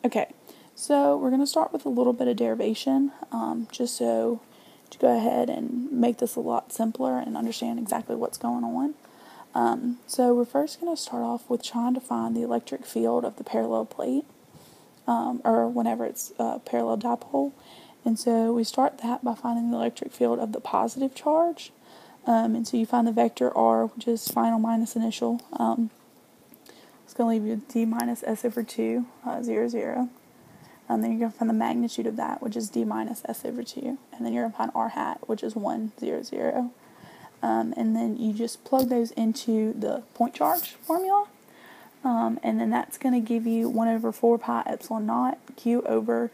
Okay, so we're going to start with a little bit of derivation, just so to go ahead and make this a lot simpler and understand exactly what's going on. So we're first going to start off with trying to find the electric field of the parallel plate, or whenever it's a parallel dipole. And so we start that by finding the electric field of the positive charge. And so you find the vector R, which is final minus initial. It's going to leave you with d minus s over 2, 0, 0. And then you're going to find the magnitude of that, which is d minus s over 2. And then you're going to find r hat, which is 1, 0, 0. And then you just plug those into the point charge formula. And then that's going to give you 1 over 4 pi epsilon naught q over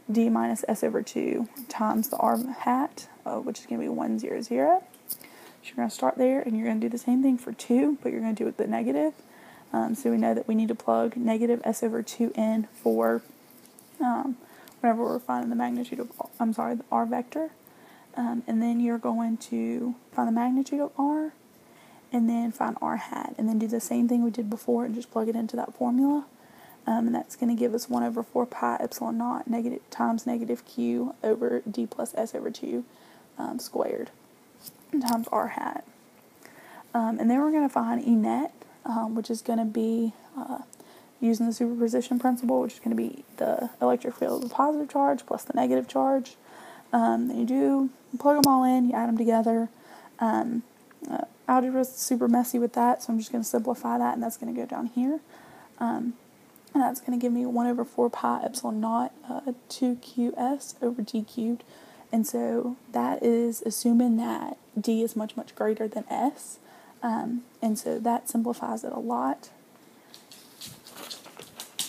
d minus s over 2 times the r hat, which is going to be 1, 0, 0. So you're going to start there, and you're going to do the same thing for 2, but you're going to do it with the negative. So we know that we need to plug negative s over 2 in for whenever we're finding the magnitude of, the r vector. And then you're going to find the magnitude of r, and then find r hat, and then do the same thing we did before and just plug it into that formula. And that's going to give us 1 over 4 pi epsilon naught times negative q over d plus s over 2 squared times r hat. And then we're going to find E net, which is going to be using the superposition principle, which is going to be the electric field of the positive charge plus the negative charge. Then you plug them all in, you add them together. Algebra is super messy with that, so I'm just going to simplify that, and that's going to go down here. And that's going to give me 1 over 4 pi epsilon naught 2qs over d cubed. And so that is assuming that d is much, much greater than s. And so that simplifies it a lot.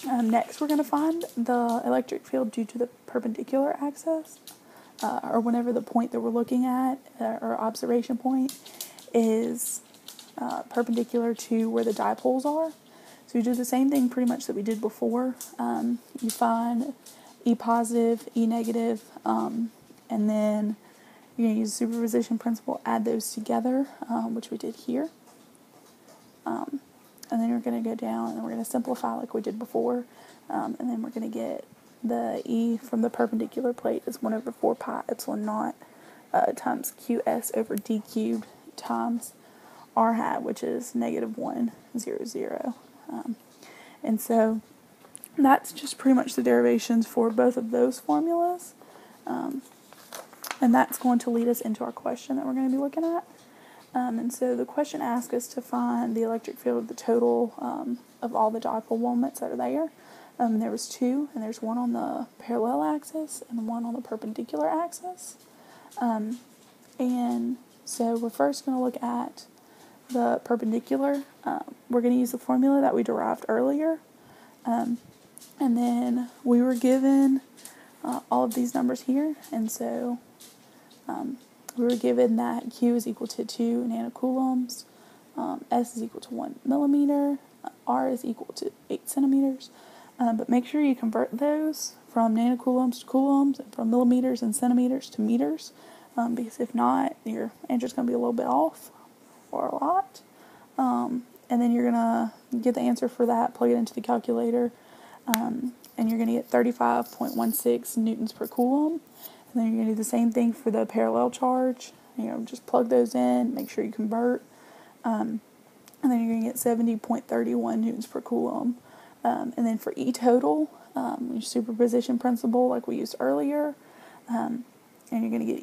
Next, we're going to find the electric field due to the perpendicular axis, or whenever the point that we're looking at, or observation point, is perpendicular to where the dipoles are. So you do the same thing pretty much that we did before. You find E positive, E negative, and then you're going to use the superposition principle, add those together, which we did here. And then we're going to go down and we're going to simplify like we did before. And then we're going to get the E from the perpendicular plate is 1 over 4 pi epsilon naught times qs over d cubed times r hat, which is negative 1, 0, 0. And so that's just pretty much the derivations for both of those formulas. And that's going to lead us into our question that we're going to be looking at. And so the question asks us to find the electric field of the total of all the dipole moments that are there. There was 2, and there's one on the parallel axis and one on the perpendicular axis. And so we're first going to look at the perpendicular. We're going to use the formula that we derived earlier. And then we were given all of these numbers here, and so we were given that Q is equal to 2 nanocoulombs, S is equal to 1 millimeter, R is equal to 8 centimeters. But make sure you convert those from nanocoulombs to coulombs and from millimeters and centimeters to meters, because if not, your answer's going to be a little bit off or a lot. And then you're going to get the answer for that, plug it into the calculator, and you're going to get 35.16 newtons per coulomb. And then you're going to do the same thing for the parallel charge. Just plug those in, make sure you convert. And then you're going to get 70.31 newtons per coulomb. And then for E total, your superposition principle like we used earlier, and you're going to get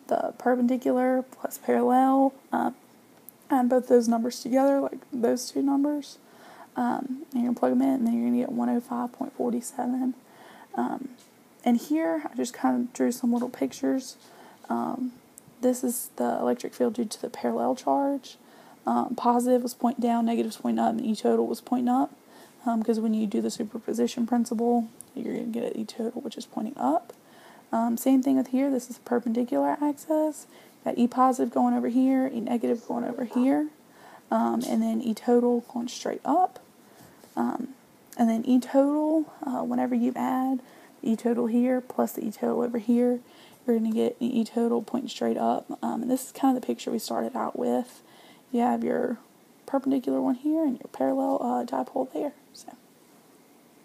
the perpendicular plus parallel, add both those numbers together, like those two numbers, and you're going to plug them in, and then you're going to get 105.47. And here, I just kind of drew some little pictures. This is the electric field due to the parallel charge. Positive was pointing down, negative was pointing up, and E total was pointing up. Because when you do the superposition principle, you're going to get an E total, which is pointing up. Same thing with here. This is the perpendicular axis. Got E positive going over here, E negative going over here, and then E total going straight up. And then E total, whenever you add E total here plus the E total over here, you're going to get an E total pointing straight up. And this is kind of the picture we started out with. You have your perpendicular one here and your parallel dipole there. So.